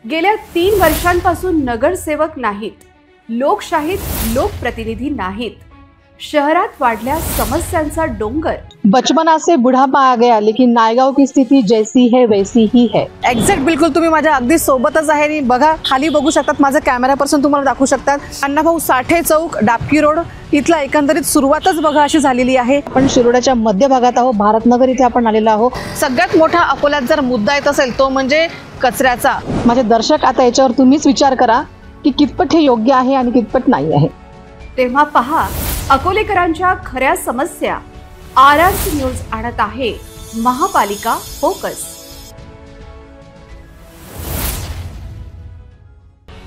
गेल्या 3 वर्षांपासून नगरसेवक नाहीत, लोकशाहीत लोकप्रतिनिधी नाहीत, शहरात वाढल्या समस्यांचा डोंगर। बचपना से बुढ़ापा आ गया, लेकिन नायगाव की स्थिति जैसी है वैसी ही है। एक्झॅक्ट बिलकुल तुम्ही माझ्या अगदी सोबतच आहे आणि बघा खाली बघू शकतात, माझा कॅमेरा पर्सन तुम्हाला दाखवू शकतात। अण्णाभाऊ साठे चौक, डाबकी रोड इथला एकंदरीत सुरुवातच बघा अशी झालेली आहे। आपण शिरोड्याच्या मध्य भागात आहोत, भारतनगर इथे आपण आलेलो आहोत। सगळ्यात मोठा अकोल्यात जर मुद्दा येत असेल तो म्हणजे कचऱ्याचा। माझे दर्शक आता याच्यावर तुम्हीच विचार करा की कितपत हे योग्य आहे आणि कितपत नाही आहे। तेव्हा पहा अकोलेकरांच्या खऱ्या समस्या। RRC न्यूज आणत आहे महापालिका फोकस।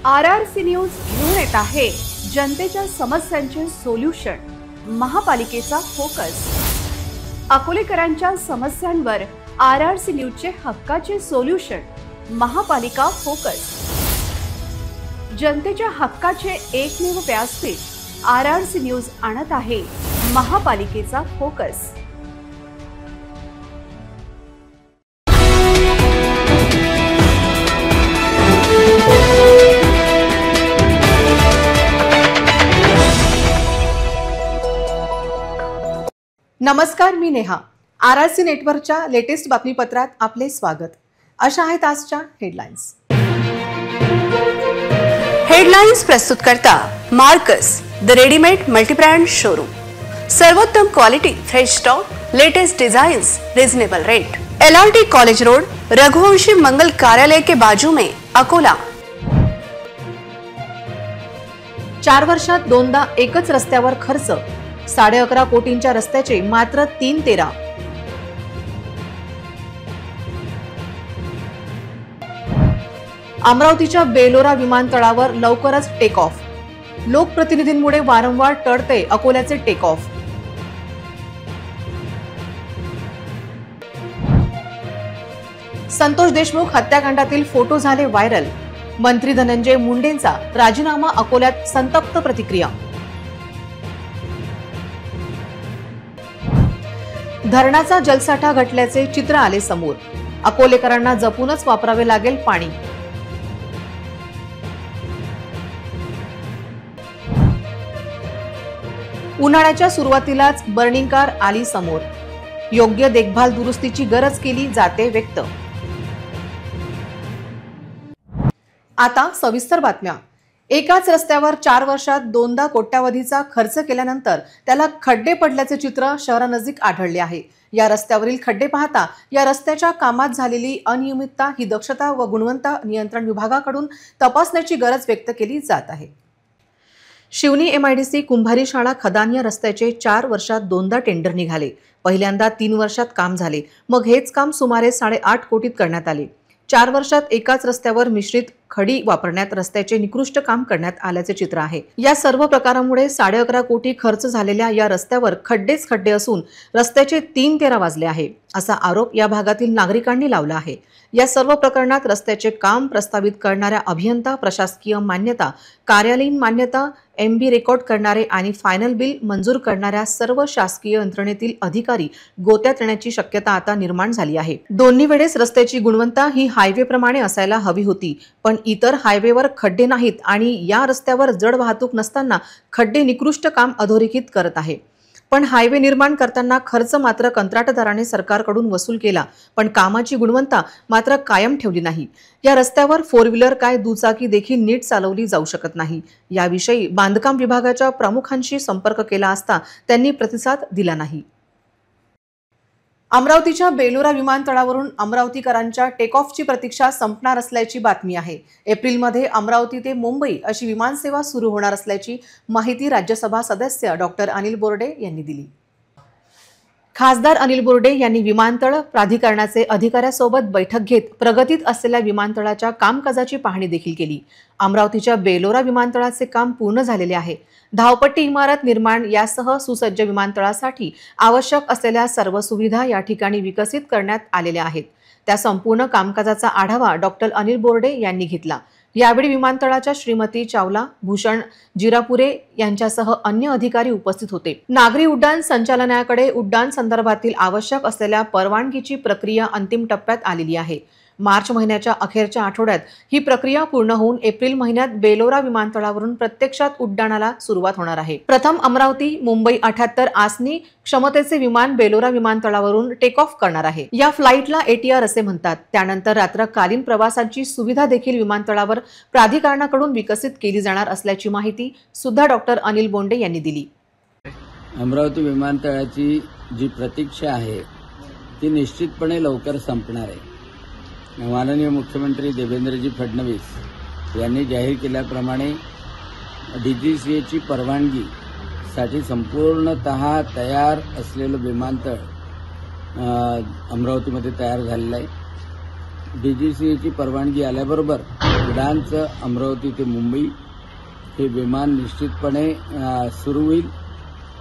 RRC न्यूज घेऊन येत आहे जनतेच्या समस्यांचे सोल्युशन, महापालिकेचा फोकस। अकोलेकरांच्या समस्यांवर RRC न्यूजचे हक्काचे सोल्युशन, महापालिका फोकस। जनतेच्या हक्काचे एकमेव व्यासपीठ RRC न्यूज आणत आहे महापालिकेचा फोकस। नमस्कार, मी नेहा। RRC नेटवर्कच्या लेटेस्ट बातमीपत्रात आपले स्वागत। अशा आहेत आजच्या हेडलाईन्स। हेडलाइन्स प्रस्तुत करता Marcus the readymade multibrand showroom. सर्वोत्तम quality, fresh stock, latest designs, reasonable rate. LRT college road, Raghuvanshi Mangal Karyalay के बाजू में, अकोला। 4 वर्षात दोनदा एकच रस्त्यावर खर्च, 11.5 कोटींच्या रस्त्याचे मात्र 3-13। अमरावतीच्या बेलोरा विमानतळावर लवकरच टेक ऑफ, लोकप्रतिनिधींमुळे वारंवार टळते अकोल्याचे टेक ऑफ। संतोष देशमुख हत्याकांडातील फोटो झाले व्हायरल, मंत्री धनंजय मुंडेंचा राजीनामा अकोल्यात संतप्त प्रतिक्रिया। धरणाचा जलसाठा घटल्याचे चित्र आले समोर, अकोलेकरांना जपूनच वापरावे लागेल पाणी। उन्हाळ्याच्या सुरुवातीलाच बर्निंग कार आली समोर, योग्य देखभाल दुरुस्तीची गरज केली जाते व्यक्त। आता सविस्तर बातम्या। एकाच रस्त्यावर 4 वर्षात दोनदा कोट्यावधीचा खर्च केल्यानंतर त्याला खड्डे पडल्याचे चित्र शहरानजीक आढळले आहे। या रस्त्यावरील खड्डे पाहता या रस्त्याच्या कामात झालेली अनियमितता ही दक्षता व गुणवत्ता नियंत्रण विभागाकडून तपासण्याची गरज व्यक्त केली जात आहे। शिवनी MIDC कुंभारी शाळा खदान या रस्त्याचे 4 वर्षात दोनदा टेंडर निघाले। पहिल्यांदा 3 वर्षात काम झाले, मग हेच काम सुमारे 8.5 कोटीत करण्यात आले। 4 वर्षात एकाच रस्त्यावर मिश्रित खडी वापरण्यात रस्त्याचे निकृष्ट काम करण्यात आल्याचे चित्र आहे। या सर्व प्रकारामुळे 11.5 कोटी खर्च झालेल्या या रस्त्यावर खड्डेच खड्डे असून रस्त्याचे 3-13 वाजले आहे, असा आरोप या भागातील नागरिकांनी लावला आहे। या सर्व प्रकरणात रस्त्याचे काम प्रस्तावित करणाऱ्या अभियंता, प्रशासकीय मान्यता, कार्यालयीन मान्यता, MB रेकॉर्ड करणारे आणि फायनल बिल मंजूर करणाऱ्या सर्व शासकीय यंत्रणेतील अधिकारी गोत्यात येण्याची शक्यता आता निर्माण झाली आहे। दोन्ही वेळेस रस्त्याची गुणवत्ता ही हायवे प्रमाणे असायला हवी होती, पण इतर हायवेवर खड्डे नाहीत आणि या रस्त्यावर जड वाहतूक नसताना खड्डे निकृष्ट काम अधोरेखित करत आहे। पण हायवे निर्माण करताना खर्च मात्र कंत्राटदाराने सरकारकडून वसूल केला, पण कामाची गुणवत्ता मात्र कायम ठेवली नाही। या रस्त्यावर 4 व्हीलर काय दुचाकी देखील नीट चालवली जाऊ शकत नाही। याविषयी बांधकाम विभागाच्या प्रमुखांशी संपर्क केला असता त्यांनी प्रतिसाद दिला नाही। अमरावतीच्या बेलोरा विमानतळावरून अमरावतीकरांच्या टेक ऑफची प्रतीक्षा संपणार असल्याची बातमी आहे। एप्रिलमध्ये अमरावती ते मुंबई अशी विमानसेवा सुरू होणार असल्याची माहिती राज्यसभा सदस्य डॉक्टर अनिल बोर्डे यांनी दिली। खासदार अनिल बोर्डे यांनी विमानतळ प्राधिकरणाचे अधिकाऱ्यांसोबत बैठक घेत प्रगतीत असलेल्या विमानतळाच्या कामकाजाची पाहणी देखील केली। अमरावतीच्या बेलोरा विमानतळाचे काम पूर्ण झालेले आहे। धावपट्टी इमारत निर्माण यासह सुसज्ज विमानतळासाठी आवश्यक असलेल्या सर्व सुविधा या ठिकाणी विकसित करण्यात आलेल्या आहेत। त्या संपूर्ण कामकाजाचा आढावा डॉक्टर अनिल बोर्डे यांनी घेतला। यावेळी विमानतळाच्या श्रीमती चावला, भूषण जिरापुरे यांच्यासह अन्य अधिकारी उपस्थित होते। नागरी उड्डाण संचालनालयाकडे उड्डाण संदर्भातील आवश्यक असलेल्या परवानगीची प्रक्रिया अंतिम टप्प्यात आलेली आहे। मार्च महिन्याच्या अखेरच्या आठवड्यात ही प्रक्रिया पूर्ण होऊन एप्रिल महिन्यात बेलोरा विमानतळावरून प्रत्यक्षात उड्डाणाला सुरुवात होणार आहे। प्रथम अमरावती मुंबई 78 आसनी क्षमतेचे विमान बेलोरा विमानतळावरून टेक ऑफ करणार आहे। या फ्लाईटला ATR असे म्हणतात। त्यानंतर रात्रकालीन प्रवासाची सुविधा देखील विमानतळावर प्राधिकरणाकडून विकसित केली जाणार असल्याची माहिती सुद्धा डॉक्टर अनिल बोंडे यांनी दिली। अमरावती विमानतळाची जी प्रतीक्षा आहे ती निश्चितपणे लवकर संपणार आहे। माननीय मुख्यमंत्री देवेंद्रजी फडणवीस यांनी जाहीर केल्याप्रमाणे DGCAची परवानगीसाठी संपूर्णतः तयार असलेलं विमानतळ अमरावतीमध्ये तयार झालेलं आहे। DGCAची परवानगी आल्याबरोबर उडानचं अमरावती ते मुंबई हे विमान निश्चितपणे सुरू होईल।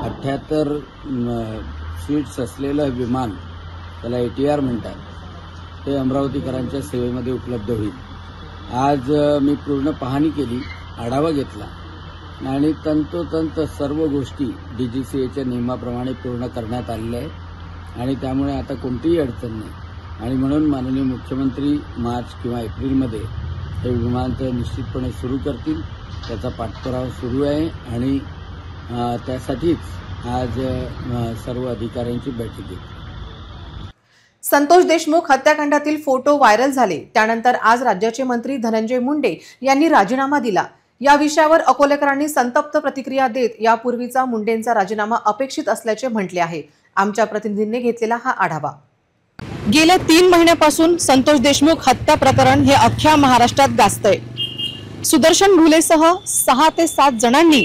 78 सीट्स असलेलं विमान, त्याला ATR म्हणतात, ते अमरावतीकरांच्या सेवेमध्ये उपलब्ध होईल। आज मी पूर्ण पाहणी केली, आढावा घेतला आणि तंतोतंत सर्व गोष्टी DGCAच्या नियमाप्रमाणे पूर्ण करण्यात आलेल्या आहेत आणि त्यामुळे आता कोणतीही अडचण नाही आणि म्हणून माननीय मुख्यमंत्री मार्च किंवा एप्रिलमध्ये हे विमानतळ निश्चितपणे सुरू करतील। त्याचा पाठपुरावा सुरू आहे आणि त्यासाठीच आज सर्व अधिकाऱ्यांची बैठक घेतली। संतोष देशमुख हत्याकांडातील फोटो व्हायरल झाले त्यानंतर आज राज्याचे मंत्री धनंजय मुंडे यांनी राजीनामा दिला। या विषयावर अकोलेकरांनी संतप्त प्रतिक्रिया देत यापूर्वीचा मुंडेंचा राजीनामा अपेक्षित असल्याचे म्हटले आहे। आमच्या प्रतिनिधींनी घेतलेला हा आढावा। गेल्या 3 महिन्यापासून संतोष देशमुख हत्या प्रकरण हे अख्ख्या महाराष्ट्रात गाजतंय। सुदर्शन घुलेसह 6 ते 7 जणांनी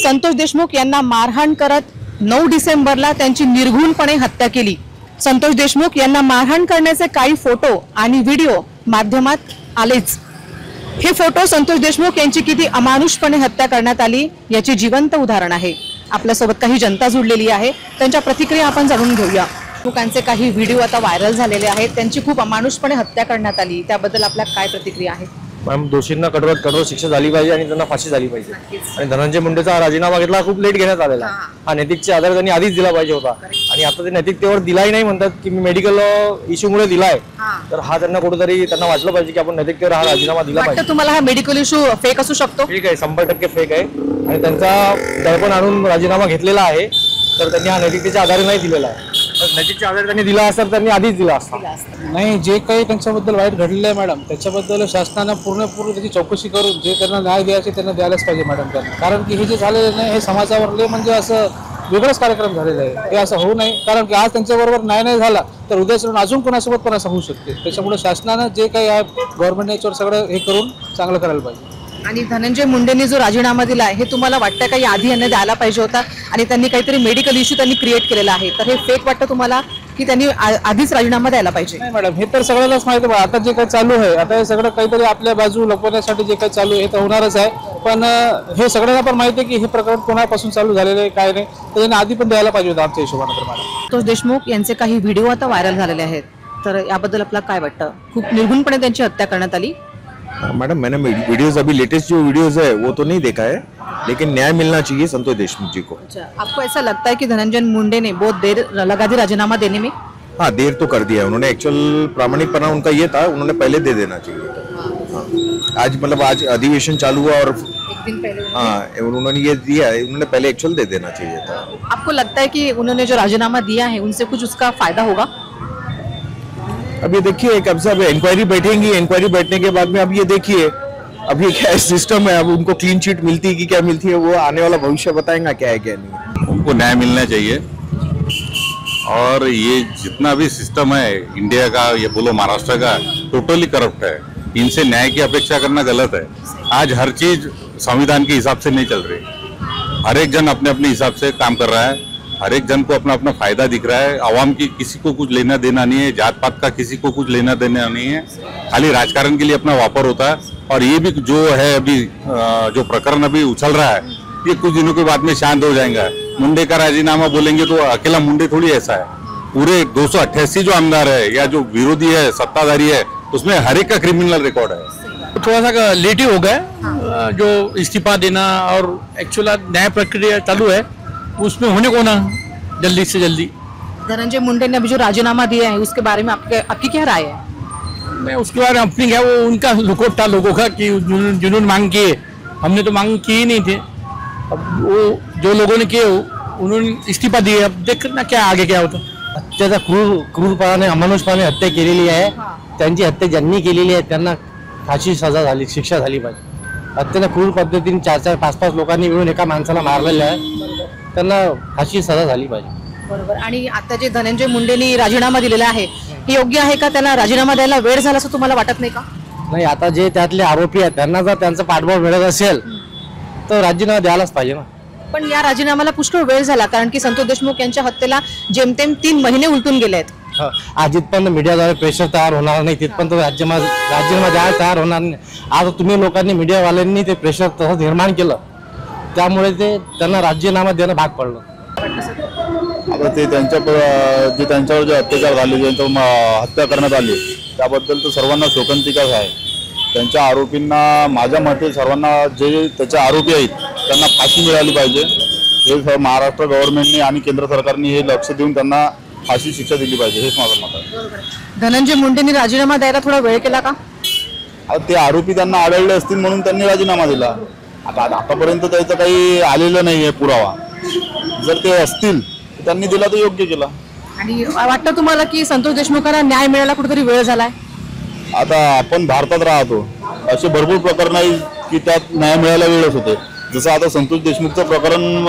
संतोष देशमुख यांना मारहाण करत 9 डिसेंबरला त्यांची निर्घृणपणे हत्या केली। संतोष देशमुख यांना मारहाण करण्याचे काही फोटो आणि व्हिडिओ माध्यमात आलेच। हे फोटो संतोष देशमुख यांची किती अमानुषपणे हत्या करण्यात आली याचे जिवंत उदाहरण आहे। आपल्यासोबत काही जनता जुळलेली आहे, त्यांच्या प्रतिक्रिया आपण जाणून घेऊया। देशमुखांचे काही व्हिडिओ आता व्हायरल झालेले आहेत, त्यांची खूप अमानुषपणे हत्या करण्यात आली, त्याबद्दल आपल्या काय प्रतिक्रिया आहे? मॅम, दोषींना कठोर शिक्षा झाली पाहिजे आणि त्यांना फाशी झाली पाहिजे। आणि धनंजय मुंडेचा राजीनामा घेतला खूप लेट घेण्यात आलेला, हा नैतिकच्या आधारे त्यांनी आधीच दिला पाहिजे होता आणि आता ते नैतिकतेवर दिलाही नाही म्हणतात की मी मेडिकल इश्यूमुळे दिलाय, तर हा त्यांना कुठेतरी त्यांना वाटलं पाहिजे की आपण नैतिकतेवर हा राजीनामा दिला पाहिजे। तुम्हाला हा मेडिकल इश्यू फेक असू शकतो? ठीक आहे, 100% फेक आहे आणि त्यांचा दडपण आणून राजीनामा घेतलेला आहे, तर त्यांनी हा नैतिकतेच्या आधारे नाही दिलेला आहे। नैतिकच्या आधारे त्यांनी दिला असता त्यांनी आधीच दिला असता। नाही, जे काही त्यांच्याबद्दल वाईट घडलेलं आहे मॅडम, त्याच्याबद्दल शासनानं पूर्ण त्याची चौकशी करून जे त्यांना न्याय द्यायचे त्यांना द्यायलाच पाहिजे मॅडम त्यांना। कारण की हे जे झालेलं नाही हे समाजावरले म्हणजे असं वेगळंच कार्यक्रम झालेला आहे, हे असं होऊ नये। कारण की आज त्यांच्याबरोबर न्याय नाही झाला तर उद्या चलून अजून कोणासोबत पण असं होऊ शकते। त्याच्यामुळे शासनानं जे काही आहे गव्हर्नमेंटने याच्यावर सगळं हे करून चांगलं करायला पाहिजे। आणि धनंजय मुंडेंनी जो राजीनामा दिला आहे हे तुम्हाला वाटतं का आधी यांना द्यायला पाहिजे होता आणि त्यांनी काहीतरी मेडिकल इश्यू त्यांनी क्रिएट केलेला आहे, तर हे फेक वाटतं तुम्हाला की त्यांनी आधीच राजीनामा द्यायला पाहिजे? नाही मॅडम, हे तर सगळ्यांनाच माहिती आहे। आता जे काही चालू आहे, आता हे सगळं काहीतरी आपल्या बाजू लपवण्यासाठी जे काही चालू आहे हे तर होणारच आहे, पण हे सगळ्यांना पण माहिती आहे की हे प्रकरण कोणापासून चालू झालेलं आहे काय नाही, तर त्यांनी आधी पण द्यायला पाहिजे होतं आमच्या हिशोबाने तर मॅडम। संतोष देशमुख यांचे काही व्हिडिओ आता व्हायरल झालेले आहेत, तर याबद्दल आपल्याला काय वाटतं? खूप निर्घृणपणे त्यांची हत्या करण्यात आली। मैडम, मैंने वीडियोस अभी लेटेस्ट जो वीडियोस है वो तो नहीं देखा है, लेकिन न्याय मिलना चाहिए संतोष देशमुख जी को। आपको ऐसा लगता है कि धनंजय मुंडे ने बहुत देर लगा दी राजीनामा देने में? हाँ, देर तो कर दिया उन्होंने। एक्चुअल प्रामाणिकपना उनका ये था, उन्होंने पहले दे देना चाहिए। आज मतलब आज अधिवेशन चालू हुआ और एक दिन पहले हाँ उन्होंने ये दिया, उन्होंने पहले एक्चुअल दे देना चाहिए था। आपको लगता है कि उन्होंने जो राजीनामा दिया है उनसे कुछ उसका फायदा होगा? अब ये देखिए, कब से अब इंक्वायरी बैठेंगी, इंक्वायरी बैठने के बाद में अब ये देखिए अब ये क्या सिस्टम है, अब उनको क्लीन चिट मिलती है कि क्या मिलती है, वो आने वाला भविष्य बताएगा क्या है क्या नहीं। उनको न्याय मिलना चाहिए और ये जितना भी सिस्टम है इंडिया का, ये बोलो महाराष्ट्र का, टोटली करप्ट है। इनसे न्याय की अपेक्षा करना गलत है। आज हर चीज संविधान के हिसाब से नहीं चल रही, हर एक जन अपने अपने हिसाब से काम कर रहा है, हर एक जन को अपना अपना फायदा दिख रहा है। आवाम की किसी को कुछ लेना देना नहीं है, जात पात का किसी को कुछ लेना देना नहीं है, खाली राजकारण के लिए अपना वापर होता है। और ये भी जो है अभी जो प्रकरण अभी उछल रहा है, ये कुछ दिनों के बाद में शांत हो जाएगा। मुंडे का राजीनामा बोलेंगे तो अकेला मुंडे थोड़ी ऐसा है, पूरे 288 जो आमदार है या जो विरोधी है सत्ताधारी है उसमें हर एक का क्रिमिनल रिकॉर्ड है। थोड़ा सा लेट ही हो गया जो इस्तीफा देना, और एक्चुअल न्याय प्रक्रिया चालू है उसमें होने को ना जल्दी से जल्दी। धनंजय मुंडे ने अभी जो राजीनामा दिया है उसके बारे में आपकी क्या राय है? मैं उसके बारे में अपनी क्या, वो उनका लुकोट था लोगों का कि जिन्होंने मांग किए, हमने तो मांग की ही नहीं थे। अब वो जो लोगों ने किए उन्होंने इस्तीफा दिए, अब देखना क्या आगे क्या होतं। हत्याचा क्रूरपणाने अमानुषपणे हत्या केलेली आहे, त्यांची हत्या ज्यांनी केलेली आहे त्यांना फाशी सजा झाली, शिक्षा झाली पाहिजे। अत्यंत क्रूर पद्धतीने 4-4, 5-5 लोकांनी मिळून एका माणसाला मारलेलं आहे, त्यांना फाशी सजा झाली पाहिजे। बरोबर। आणि आता जे धनंजय मुंडेंनी राजीनामा दिलेला आहे हे योग्य आहे का? त्यांना राजीनामा द्यायला वेळ झाला असं तुम्हाला वाटत नाही का? नाही, आता जे त्यातले आरोपी आहेत त्यांना जर त्यांचा पाठबळ मिळत असेल तर राजीनामा द्यायलाच पाहिजे ना। पण या राजीनाम्याला पुष्कळ वेळ झाला, कारण की संतोष देशमुख यांच्या हत्येला जेमतेम 3 महिने उलटून गेले आहेत। आज जिथपर्यंत मीडियाद्वारे प्रेशर तयार होणार नाही तिथपर्यंत राजीनामा द्यायला तयार होणार नाही। आज तुम्ही लोकांनी, मीडियावाल्यांनी ते प्रेशर तसं निर्माण केलं, त्यामुळे ते त्यांना राजीनामा देणं भाग पडलं। आता ते त्यांच्यावर जे अत्याचार झाले, ज्यांच्यावर हत्या करण्यात आली त्याबद्दल तर सर्वांना शोकांतिकाच आहे। त्यांच्या आरोपींना माझ्या मते सर्वांना जे त्याचे आरोपी आहेत त्यांना फाशी मिळाली पाहिजे। हे महाराष्ट्र गव्हर्नमेंटने आणि केंद्र सरकारने हे लक्ष देऊन त्यांना फाशी शिक्षा दिली पाहिजे, हेच माझं मत आहे। धनंजय मुंडेंनी राजीनामा द्यायला थोडा वेळ केला का? आता ते आरोपी त्यांना आढळले असतील म्हणून त्यांनी राजीनामा दिला। आतापर्यंत त्याचं काही आलेलं नाही आहे पुरावा, जर ते असतील तर त्यांनी दिला तर योग्य केला। आणि वाटतं तुम्हाला की संतोष देशमुखांना न्याय मिळायला कुठेतरी वेळ झालाय? आता आपण भारतात राहतो, असे भरपूर प्रकरण आहे की त्यात न्याय मिळायला वेळच होते। जसं आता संतोष देशमुखचं प्रकरण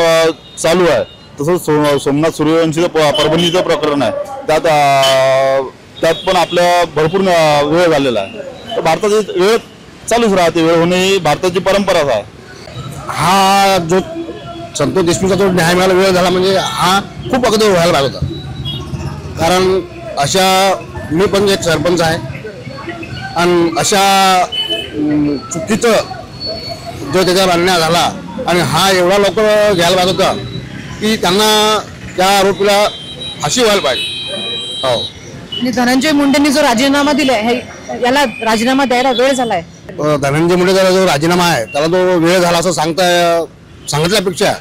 चालू आहे, तसंच सोमनाथ सूर्यवंशीचं परभणीचं प्रकरण आहे, त्यात पण आपल्या भरपूर वेळ झालेला आहे। तर भारतात वेळ चालूच राहते, वेळ होणे ही भारताची परंपराच आहे। हा जो संतोष देशमुखचा जो न्याय मिळायला वेळ झाला म्हणजे हा खूप अगोदर व्हायला पाहिजे होता। कारण अशा मी पण एक सरपंच आहे आणि अशा चुकीचं जो त्याच्यावर अन्याय झाला आणि हा एवढा लवकर घ्यायला पाहिजे होता की त्यांना त्या आरोपीला फाशी व्हायला पाहिजे। हो। आणि धनंजय मुंडेंनी जो राजीनामा दिलाय याला राजीनामा द्यायला वेळ झालाय। धनंजय मुंडेचा जो राजीनामा आहे त्याला जो वेळ झाला असं सांगितल्यापेक्षा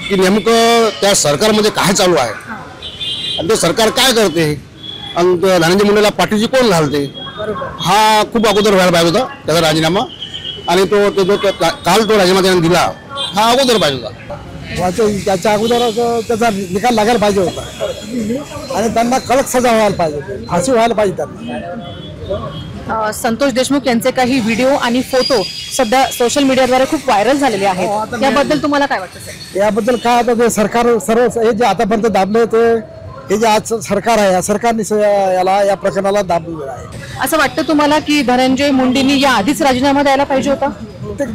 की नेमकं त्या सरकारमध्ये काय चालू आहे आणि ते सरकार काय करते आणि धनंजय मुंडेला पाठीशी कोण घालते, हा खूप अगोदर व्हायला पाहिजे होता त्याचा राजीनामा। आणि तो जो काल तो राजीनामा त्याने दिला हा अगोदर पाहिजे होता, त्याच्या अगोदर त्याचा निकाल लागायला पाहिजे होता आणि त्यांना कडक सजा व्हायला पाहिजे, फाशी व्हायला पाहिजे त्यांना। संतोष देशमुख यांचे काही व्हिडिओ आणि फोटो सध्या सोशल मीडियाद्वारे खूप व्हायरल झालेले आहेत, त्याबद्दल तुम्हाला काय वाटतं? याबद्दल काय आता ते सरकार सर्व हे जे आतापर्यंत दाबले ते हे जे आज सरकार आहे या सरकारने या प्रकरणाला दाबलेलं आहे। असं वाटतं तुम्हाला की धनंजय मुंडेंनी या आधीच राजीनामा द्यायला पाहिजे होता?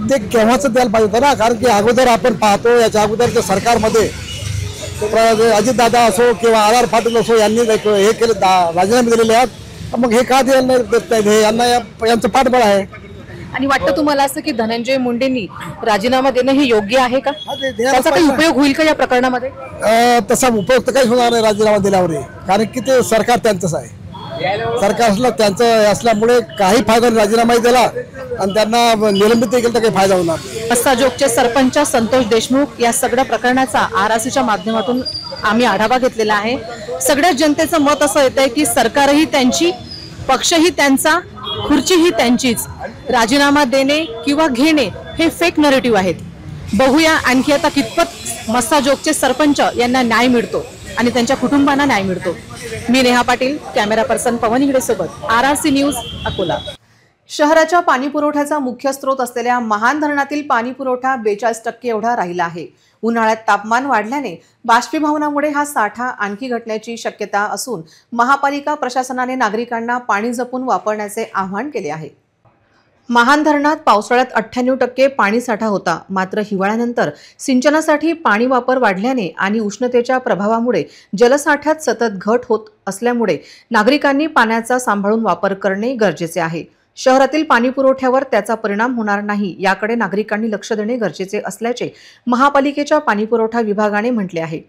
ते केव्हाच द्यायला पाहिजे होतं ना, कारण की अगोदर आपण पाहतो याच्या अगोदरच्या सरकारमध्ये अजितदादा असो किंवा आर पाटील असो यांनी हे केले राजीनामे दिलेले आहेत, मग हे का यांना यांचं पाठबळ आहे। आणि वाटतं तुम्हाला असं की धनंजय मुंडेंनी राजीनामा देणं हे योग्य आहे का? त्याचा काही उपयोग होईल का या प्रकरणामध्ये? तसा उपयोग तर काहीच होणार नाही राजीनामा दिल्यावर, कारण की ते सरकार त्यांचंच आहे। सरकारला त्यांचं असल्यामुळे काही फायदा नाही, राजीनामाही दिला आणि त्यांना निलंबित केलं तर काही फायदा होणार नाही। मस्साजोगचे सरपंच संतोष देशमुख या सगळ्या प्रकरणाचा RRCच्या माध्यमातून आम्ही आढावा घेतलेला आहे। सगळ्या जनतेचं मत असं येतंय की सरकारही त्यांची, पक्षही त्यांचा, खुर्चीही त्यांचीच, राजीनामा देणे किंवा घेणे हे फेक नरेटिव्ह आहेत। बघूया आणखी आता कितपत मस्साजोगचे सरपंच यांना न्याय मिळतो आणि त्यांच्या कुटुंबांना न्याय मिळतो। मी नेहा पाटील, कॅमेरा पर्सन पवन हिगडे सोबत, RRC न्यूज, अकोला। शहराच्या पाणी पुरवठ्याचा मुख्य स्रोत असलेल्या महान धरणातील पाणी पुरवठा 42% एवढा राहिला आहे। उन्हाळ्यात तापमान वाढल्याने बाष्पीभवनामुळे हा साठा आणखी घटण्याची शक्यता असून महापालिका प्रशासनाने नागरिकांना पाणी जपून वापरण्याचे आवाहन केले आहे। महान धरणात पावसाळ्यात 98% पाणी साठा होता, मात्र हिवाळ्यानंतर सिंचनासाठी पाणी वापर वाढल्याने आणि उष्णतेच्या प्रभावामुळे जलसाठ्यात सतत घट होत असल्यामुळे नागरिकांनी पाण्याचा सांभाळून वापर करणे गरजेचे आहे। शहरातील पाणी पुरवठ्यावर त्याचा परिणाम होणार नाही याकडे नागरिकांनी लक्ष देणे गरजेचे असल्याचे महापालिकेच्या पाणी पुरवठा विभागाने म्हटले आहे।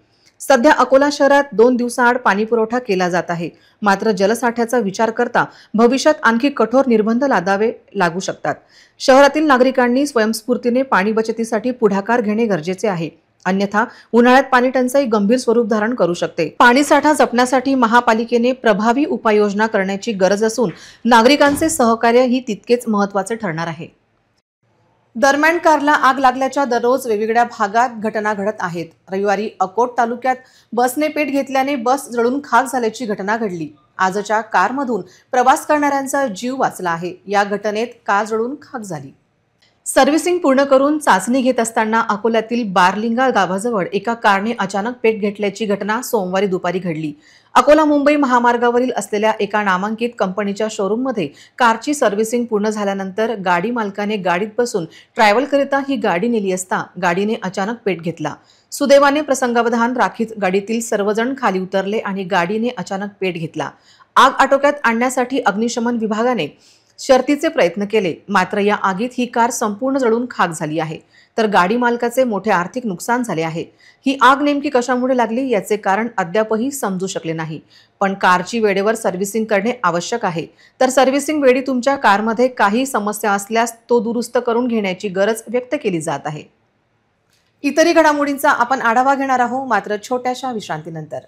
सध्या अकोला शहरात 2 दिवसाआड पाणी पुरवठा केला जात आहे, मात्र जलसाठ्याचा विचार करता भविष्यात आणखी कठोर निर्बंध लागू शकतात। शहरातील नागरिकांनी स्वयंस्फूर्तीने पाणी बचतीसाठी पुढाकार घेणे गरजेचे आहे। अन्यथा उन्हाळ्यात पाणी टंचाई गंभीर स्वरूप धारण करू शकते। पाणी साठा जपण्यासाठी महापालिकेने प्रभावी उपाययोजना करण्याची गरज असून नागरिकांचे सहकार्य ही तितकेच महत्त्वाचे ठरणार आहे। दरम्यान कारला आग लागल्याच्या दररोज वेगवेगळ्या भागात घटना घडत आहेत। रविवारी अकोट तालुक्यात बसने पेट घेतल्याने बस जळून खाक झाल्याची घटना घडली। आजच्या कारमधून प्रवास करणाऱ्यांचा जीव वाचला आहे। या घटनेत कार जळून खाक झाली। सर्व्हिसिंग पूर्ण करून चाचणी घेत असताना अकोल्यातील बारलिंगा गावाजवळ एका कारने अचानक पेट घेतल्याची घटना सोमवारी दुपारी घडली। अकोला मुंबई महामार्गावरील असलेल्या एका नामांकित कंपनीच्या शोरूममध्ये कारची सर्व्हिसिंग पूर्ण झाल्यानंतर गाडी मालकाने गाडीत बसून ट्रॅव्हलकरिता ही गाडी नेली असता गाडीने अचानक पेट घेतला। सुदैवाने प्रसंगावधान राखीत गाडीतील सर्वजण खाली उतरले आणि गाडीने अचानक पेट घेतला। आग आटोक्यात आणण्यासाठी अग्निशमन विभागाने शर्थीचे प्रयत्न केले, मात्र या आगीत ही कार संपूर्ण जळून खाक झाली आहे, तर गाडी मालकाचे मोठे आर्थिक नुकसान झाले आहे। ही आग नेमकी कशामुळे लागली याचे कारण अद्यापही समजू शकले नाही, पण कारची वेळेवर सर्व्हिसिंग करणे आवश्यक आहे। तर सर्व्हिसिंग वेळी तुमच्या कारमध्ये काही समस्या असल्यास तो दुरुस्त करून घेण्याची गरज व्यक्त केली जात आहे। इतरही घडामोडींचा आपण आढावा घेणार आहोत, मात्र छोट्याशा विश्रांतीनंतर।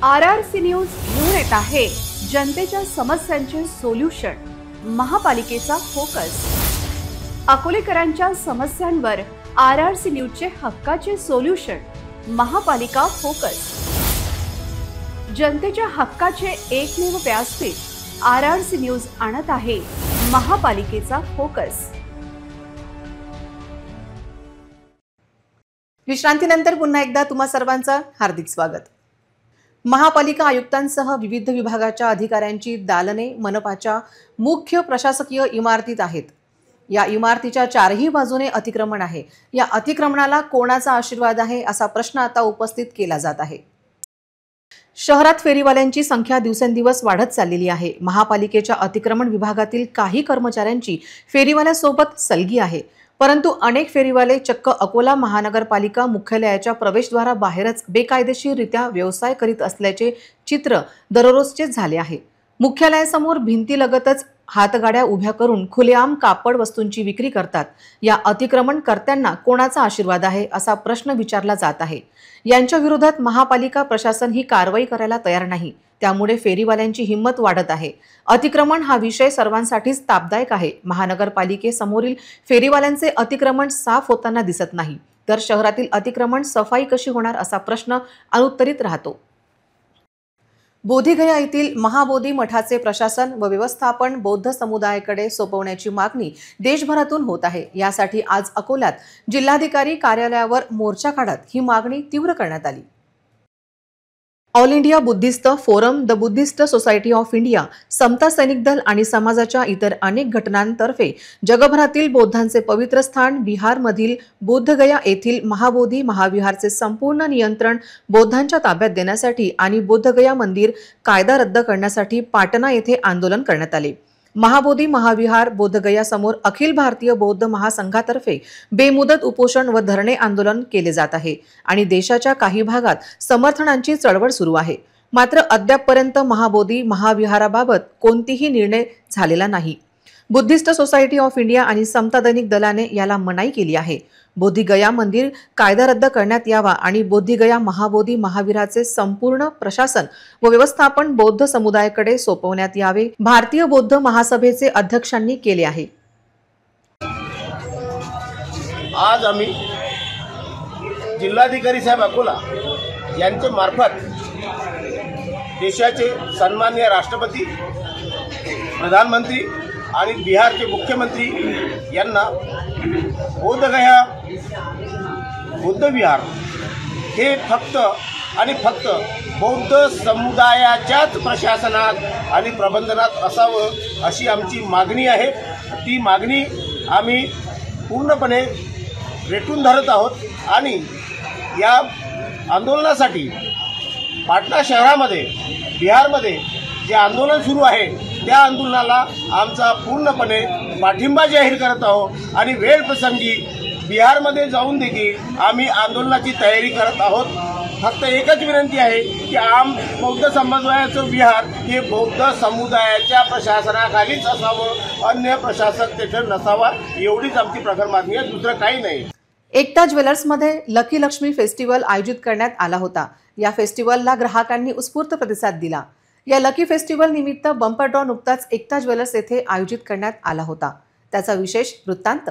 RRC न्यूज घेऊन येत आहे जनतेच्या समस्यांचे सोल्युशन, महापालिकेचा फोकस। अकोलेकरांच्या समस्यांवर RRC न्यूजचे हक्काचे सोल्युशन, महापालिका फोकस। जनतेच्या हक्काचे एकमेव व्यासपीठ RRC न्यूज आणत आहे महापालिकेचा फोकस। विश्रांतीनंतर पुन्हा एकदा तुम्हा सर्वांचं हार्दिक स्वागत। महापालिका आयुक्तांसह विविध विभागाच्या अधिकाऱ्यांची दालने मनपाच्या मुख्य प्रशासकीय इमारतीत आहेत। या इमारतीच्या चारही बाजूने अतिक्रमण आहे। या अतिक्रमणाला कोणाचा आशीर्वाद आहे असा प्रश्न आता उपस्थित केला जात आहे। शहरात फेरीवाल्यांची संख्या दिवसेंदिवस वाढत चाललेली आहे। महापालिकेच्या अतिक्रमण विभागातील काही कर्मचाऱ्यांची फेरीवाल्यासोबत सलगी आहे, परंतु अनेक फेरीवाले चक्क अकोला महानगरपालिका मुख्यालयाच्या प्रवेशद्वाराबाहेरच बेकायदेशीररित्या व्यवसाय करीत असल्याचे चित्र दररोजचे झाले आहे। मुख्यालयासमोर भिंतीलगतच हातगाड्या उभ्या करून खुलेआम कापड वस्तूंची विक्री करतात। या अतिक्रमणकर्त्यांना कोणाचा आशीर्वाद आहे असा प्रश्न विचारला जात आहे। यांच्या विरोधात महापालिका प्रशासन ही कारवाई करायला तयार नाही, त्यामुळे फेरीवाल्यांची हिंमत वाढत आहे। अतिक्रमण हा विषय सर्वांसाठीच तापदायक आहे। महानगरपालिकेसमोरील फेरीवाल्यांचे अतिक्रमण साफ होताना दिसत नाही, तर शहरातील अतिक्रमण सफाई कशी होणार असा प्रश्न अनुत्तरित राहतो। बोधीगया येथील महाबोधी मठाचे प्रशासन व व्यवस्थापन बौद्ध समुदायाकडे सोपवण्याची मागणी देशभरातून होत आहे। यासाठी आज अकोल्यात जिल्हाधिकारी कार्यालयावर मोर्चा काढत ही मागणी तीव्र करण्यात आली। All India Buddhist forum, the Buddhist society of India, समता सैनिक दल आणि समाजाच्या इतर अनेक घटनांतर्फे जगभरातील बौद्धांचे पवित्र स्थान बिहारमधील बोधगया येथील महाबोधी महाविहारचे संपूर्ण नियंत्रण बौद्धांच्या ताब्यात देण्यासाठी आणि बोधगया मंदिर कायदा रद्द करण्यासाठी पाटणा येथे आंदोलन करण्यात आले। महाबोधी महाविहार बोधगया समोर अखिल भारतीय बौद्ध महासंघातर्फे बेमुदत उपोषण व धरणे आंदोलन केले जात आहे आणि देशाच्या काही भागात समर्थनांची चळवळ सुरू आहे। मात्र अद्यापपर्यंत महाबोधी महाविहाराबाबत कोणतीही निर्णय झालेला नाही। बुद्धिस्ट सोसायटी ऑफ इंडिया आणि समता दैनिक दलाने याला मनाई केली आहे। बोधीगया मंदिर कायदा रद्द करण्यात यावा आणि बोधीगया महाबोधी महावीराचे संपूर्ण प्रशासन व व्यवस्थापन बौद्ध समुदायाकडे सोपवण्यात यावे, भारतीय बौद्ध महासभेचे अध्यक्षांनी केले आहे। आज आम्ही जिल्हाधिकारी साहेब अकोला यांच्या मार्फत देशाचे सन्माननीय राष्ट्रपती, प्रधानमंत्री आणि बिहारचे मुख्यमंत्री यांना बोधगया बुद्ध विहार हे फक्त आणि फक्त बौद्ध समुदायाच्याच प्रशासनात आणि प्रबंधनात असावं अशी आमची मागणी आहे। ती मागणी आम्ही पूर्णपणे रेटून धरत आहोत आणि या आंदोलनासाठी पाटणा शहरामध्ये बिहारमध्ये जे आंदोलन सुरू आहे त्या आंदोलनाला आमचा पूर्णपणे पाठिंबा जाहीर करत आहोत आणि वेळ प्रसंगी बिहारमध्ये जाऊन देखील आम्ही आंदोलनाची तयारी करत आहोत। फक्त एकच विनंती आहे की बौद्ध समुदायाचं विहार हे बौद्ध समुदायाच्या प्रशासनाखालीच असावं, अन्य प्रशासक तेथे नसावा, एवढीच आमची प्रखर मागणी आहे, दुसरं काही नाही। एकता ज्वेलर्समध्ये लकी लक्ष्मी फेस्टिवल आयोजित करण्यात आला होता। या फेस्टिवलला ग्राहकांनी उत्स्फूर्त प्रतिसाद दिला। या लकी फेस्टिवल निमित्त बंपर ड्रॉ नुकताच एकता ज्वेलर्स येथे आयोजित करण्यात आला होता। त्याचा विशेष वृत्तांत।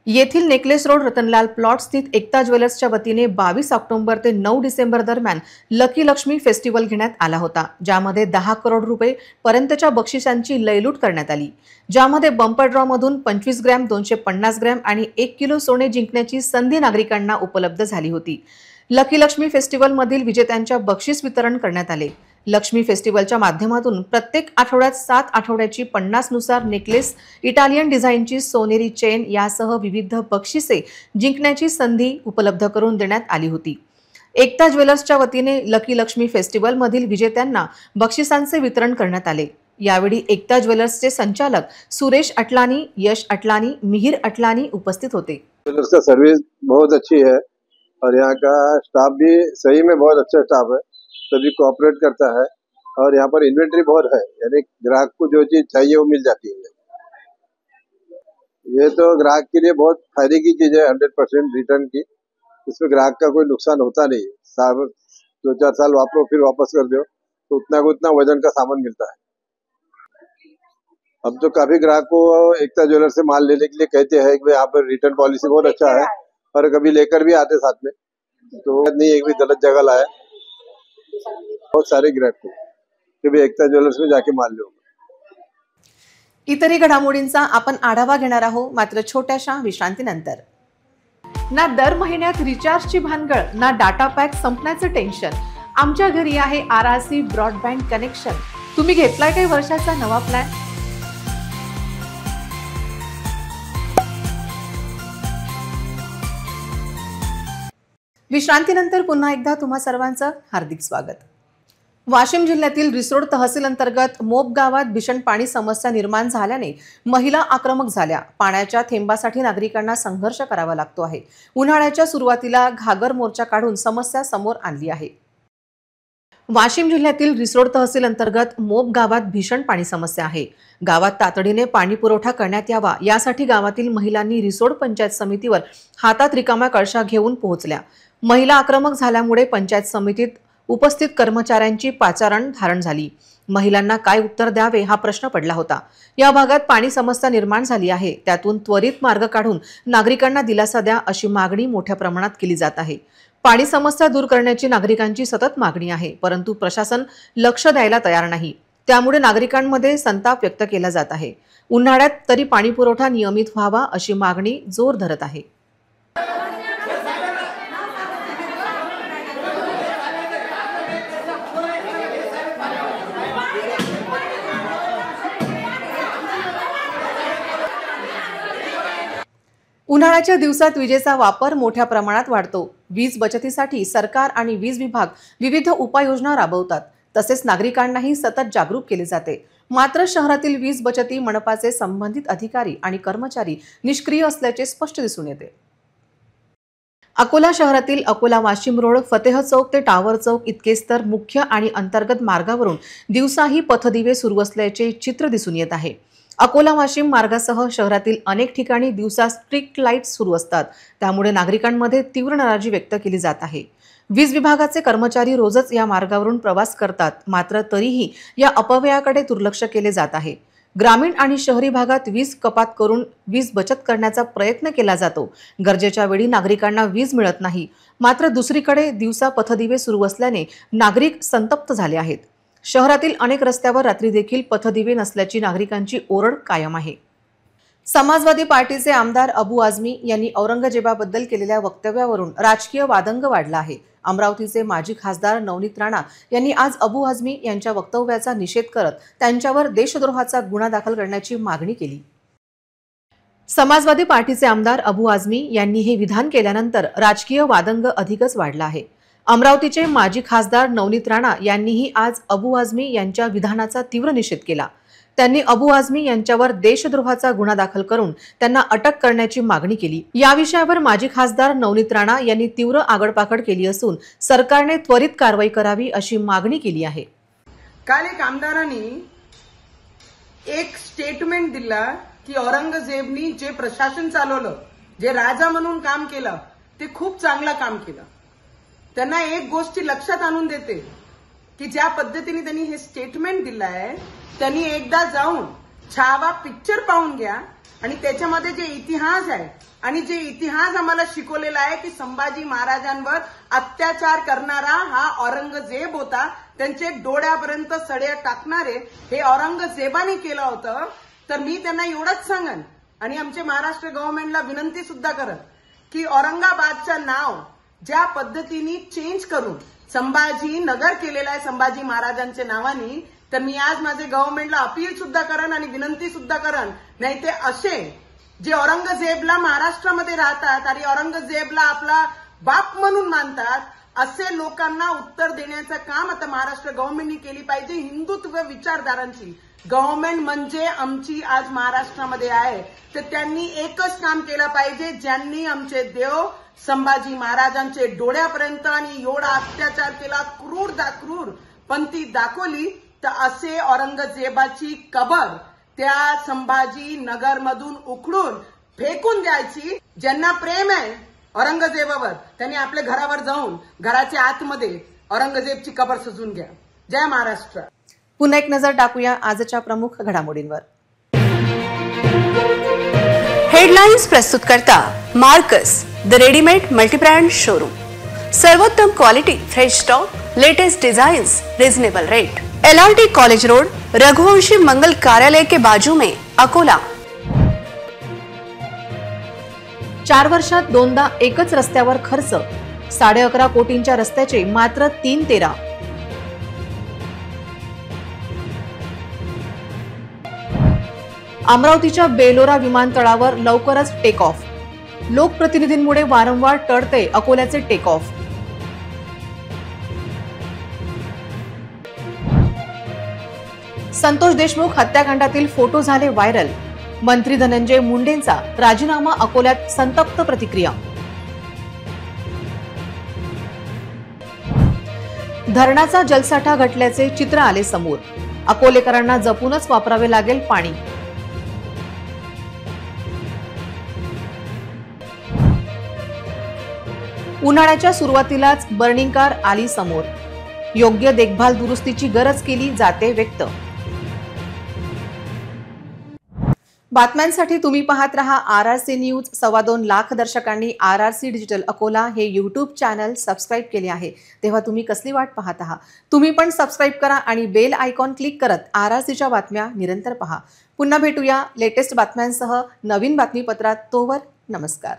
येथील नेकलेस रोड रतनलाल प्लॉट स्थित एकता ज्वेलर्सच्या वतीने 22 ऑक्टोबर ते 9 डिसेंबर दरम्यान लकी लक्ष्मी फेस्टिवल घेण्यात आला होता, ज्यामध्ये 10 करोड रुपये पर्यंतच्या बक्षिसांची लयलूट करण्यात आली। ज्यामध्ये बंपर ड्रॉ मधून 25 ग्रॅम, 250 ग्रॅम आणि 1 किलो सोने जिंकण्याची संधी नागरिकांना उपलब्ध झाली होती। लकी लक्ष्मी फेस्टिवल मधील विजेत्यांच्या बक्षीस वितरण करण्यात आले। लक्ष्मी फेस्टिवलच्या माध्यमातून प्रत्येक आठवड्यात 7 आठवड्याची 50 नुसार नेकलेस, इटालियन डिझाईनची सोनेरी चेन यासह विविध बक्षिसे जिंकण्याची संधी उपलब्ध करून देण्यात आली होती। एकता ज्वेलर्सच्या वतीने लकी लक्ष्मी फेस्टिवल मधील विजेत्यांना बक्षिसांचे वितरण करण्यात आले। यावेळी एकता ज्वेलर्सचे संचालक सुरेश अटलानी, यश अटलानी, मिहिर अटलानी उपस्थित होते। ज्वेलर्स का सर्विस बहुत अच्छी है और यहाँ का स्टाफ भी सही में बहुत अच्छा स्टाफ है, सभी कोऑपरेट करता है और यहाँ पर इन्वेंटरी बहुत है, यानी ग्राहक को जो चीज चाहिए वो मिल जाती है। ये तो ग्राहक के लिए बहुत फायदे की चीज है, 100% रिटर्न की। इसमें ग्राहक का कोई नुकसान होता नहीं है। 2-4 साल वापरो फिर वापस कर दो तो उतना को उतना वजन का सामान मिलता है। अब तो काफी ग्राहक को एकता ज्वेलर से माल लेने के लिए कहते हैं कि यहाँ पर रिटर्न पॉलिसी बहुत अच्छा है और कभी लेकर भी आते साथ में, तो नहीं एक भी गलत जगह लाया। बहुत सारे ग्राहक को कि भी एकता ज्वेलर्स में जाके माल लो। इतरही घडामोडींचा आपण आढावा घेणार आहोत, मात्र छोट्याशा विश्रांतीनंतर। ना दर महिन्यात रिचार्जची भानगड, ना डाटा पॅक संपण्याचं टेन्शन। आमच्या घरी आहे RRC ब्रॉडबँड कनेक्शन। तुम्ही घेतलाय काही वर्षाचा नवा प्लॅन? विश्रांतीनंतर पुन्हा एकदा तुम्हा सर्वांचं हार्दिक स्वागत। वाशिम जिल्ह्यातील रिसोड तहसील अंतर्गत मोप गावात भीषण पाणी समस्या निर्माण झाल्याने महिला आक्रमक झाल्या। पाण्याच्या थेंबासाठी नागरिकांना संघर्ष करावा लागतो आहे। उन्हाळ्याच्या सुरुवातीला घागर मोर्चा काढून समस्या समोर आणली आहे। वाशिम जिल्ह्यातील रिसोड तहसील अंतर्गत मोप गावात भीषण पाणी समस्या आहे। गावात तातडीने पाणी पुरवठा करण्यात यावा यासाठी गावातील महिलांनी रिसोड पंचायत समितीवर हातात रिकाम्या कळशा घेऊन पोहोचल्या। महिला आक्रमक झाल्यामुळे पंचायत समितीत उपस्थित कर्मचाऱ्यांची पाचारण धारण झाली। महिलांना काय उत्तर द्यावे हा प्रश्न पडला होता। या भागात पाणी समस्या निर्माण झाली आहे, त्यातून त्वरित मार्ग काढून नागरिकांना दिलासा द्या अशी मागणी मोठ्या प्रमाणात केली जात आहे। पाणी समस्या दूर करण्याची नागरिकांची सतत मागणी आहे, परंतु प्रशासन लक्ष द्यायला तयार नाही। त्यामुळे नागरिकांमध्ये संताप व्यक्त केला जात आहे। उन्हाळ्यात तरी पाणी पुरवठा नियमित व्हावा अशी मागणी जोर धरत आहे। उन्हाळ्याच्या दिवसात विजेचा वापर मोठ्या प्रमाणात वाढतो। वीज बचतीसाठी सरकार आणि वीज विभाग विविध उपाययोजना राबवतात, तसेच नागरिकांनाही सतत जागरूक केले जाते। मात्र शहरातील वीज बचती मनपाचे संबंधित अधिकारी आणि कर्मचारी निष्क्रिय असल्याचे स्पष्ट दिसून येते। अकोला शहरातील अकोला वाशिम रोड, फतेह चौक ते टावर चौक इतकेच तर मुख्य आणि अंतर्गत मार्गावरून दिवसाही पथदिवे सुरू असल्याचे चित्र दिसून येत आहे। अकोला वाशिम मार्गासह शहरातील अनेक ठिकाणी दिवसा स्ट्रीट लाईट्स सुरू असतात, त्यामुळे नागरिकांमध्ये तीव्र नाराजी व्यक्त केली जात आहे। वीज विभागाचे कर्मचारी रोजच या मार्गावरून प्रवास करतात, मात्र तरीही या अपव्ययाकडे दुर्लक्ष केले जात आहे। ग्रामीण आणि शहरी भागात वीज कपात करून वीज बचत करण्याचा प्रयत्न केला जातो। गरजेच्या वेळी नागरिकांना वीज मिळत नाही, मात्र दुसरीकडे दिवसा पथदिवे सुरू असल्याने नागरिक संतप्त झाले आहेत। शहरातील अनेक रस्त्यावर रात्री देखील पथदिवे नसल्याची नागरिकांची ओरड कायम आहे। समाजवादी पार्टीचे आमदार अबू आझमी यांनी औरंगजेबाबद्दल केलेल्या वक्तव्यावरून राजकीय वादंग वाढला आहे। अमरावतीचे माजी खासदार नवनीत राणा यांनी आज अबू आझमी यांच्या वक्तव्याचा निषेध करत त्यांच्यावर देशद्रोहाचा गुन्हा दाखल करण्याची मागणी केली। समाजवादी पार्टीचे आमदार अबू आझमी यांनी हे विधान केल्यानंतर राजकीय वादंग अधिकच वाढला आहे। अमरावतीचे माजी खासदार नवनीत राणा यांनीही आज अबू आझमी यांच्या विधानाचा तीव्र निषेध केला। त्यांनी अबू आझमी यांच्यावर देशद्रोहाचा गुन्हा दाखल करून त्यांना अटक करण्याची मागणी केली। या विषयावर माजी खासदार नवनीत राणा यांनी तीव्र आगडपाखड केली असून सरकारने त्वरित कारवाई करावी अशी मागणी केली आहे। काल एक आमदारांनी एक स्टेटमेंट दिला की औरंगजेबनी जे प्रशासन चालवलं जे राजा म्हणून काम केलं ते खूप चांगलं काम केलं. त्यांना एक गोष्ट लक्षात आणून देते की ज्या पद्धतीने त्यांनी हे स्टेटमेंट दिलंय, त्यांनी एकदा जाऊन छावा पिक्चर पाहून घ्या आणि त्याच्यामध्ये जे इतिहास आहे आणि जे इतिहास आम्हाला शिकवलेला आहे की संभाजी महाराजांवर अत्याचार करणारा हा औरंगजेब होता, त्यांचे डोळ्यापर्यंत सड्या टाकणारे हे औरंगजेबाने केलं होतं. तर मी त्यांना एवढंच सांगन आणि आमचे महाराष्ट्र गव्हर्नमेंटला विनंती सुद्धा करत की औरंगाबादचं नाव ज्या पद्धतीने चेंज करून संभाजी नगर केलेलं आहे संभाजी महाराजांच्या नावाने, तर मी आज माझे गव्हर्नमेंटला अपील सुद्धा करन आणि विनंती सुद्धा करन, नाही ते असे जे औरंगजेबला महाराष्ट्रामध्ये राहतात आणि औरंगजेबला आपला बाप म्हणून मानतात, असे लोकांना उत्तर देण्याचं काम आता महाराष्ट्र गव्हर्नमेंटने केली पाहिजे. हिंदुत्व विचारधारांची गव्हर्नमेंट म्हणजे आमची आज महाराष्ट्रामध्ये आहे, तर त्यांनी एकच काम केलं पाहिजे, ज्यांनी आमचे देव संभाजी महाराजांचे डोळ्यापर्यंत आणि एवढा अत्याचार केला, क्रूर पंथी दाखवली, तर असे औरंगजेबाची कबर त्या संभाजी नगर मधून उखडून फेकून द्यायची. ज्यांना प्रेम आहे औरंगजेबावर त्यांनी आपल्या घरावर जाऊन घराच्या आतमध्ये औरंगजेबची कबर सजून घ्या. जय महाराष्ट्र. पुन्हा एक नजर टाकूया आजच्या प्रमुख घडामोडींवर. हेडलाइन्स प्रस्तुत करता Marcus the readymade multibrand showroom. सर्वोत्तम quality, fresh stock, latest designs, reasonable rate. LRT college road, Raghuvanshi Mangal Karyalay के बाजू में, अकोला. 4 वर्षात दोनदा एकच रस्त्यावर खर्च, 11.5 कोटींच्या रस्त्याचे मात्र 3-13. अमरावतीच्या बेलोरा विमानतळावर लवकरच टेक ऑफ. लोकप्रतिनिधींमुळे वारंवार टळते अकोल्याचे टेक ऑफ. संतोष देशमुख हत्याकांडातील फोटो झाले व्हायरल. मंत्री धनंजय मुंडेंचा राजीनामा अकोल्यात संतप्त प्रतिक्रिया. धरणाचा जलसाठा घटल्याचे चित्र आले समोर. अकोलेकरांना जपूनच वापरावे लागेल पाणी. उन्हाळ्याच्या सुरुवातीलाच बर्निंग कार आली समोर. योग्य देखभाल दुरुस्तीची गरज केली जाते व्यक्त. बातम्यांसाठी तुम्ही पाहत रहा RRC न्यूज. 2.25 लाख दर्शकांनी RRC डिजिटल अकोला हे यूट्यूब चॅनल सबस्क्राईब केले आहे, तेव्हा तुम्ही कसली वाट पाहत आहात? तुम्ही पण सबस्क्राईब करा आणि बेल आयकॉन क्लिक करत RRCच्या बातम्या निरंतर पहा. पुन्हा भेटूया लेटेस्ट बातम्यांसह नवीन बातमीपत्रात. तोवर नमस्कार.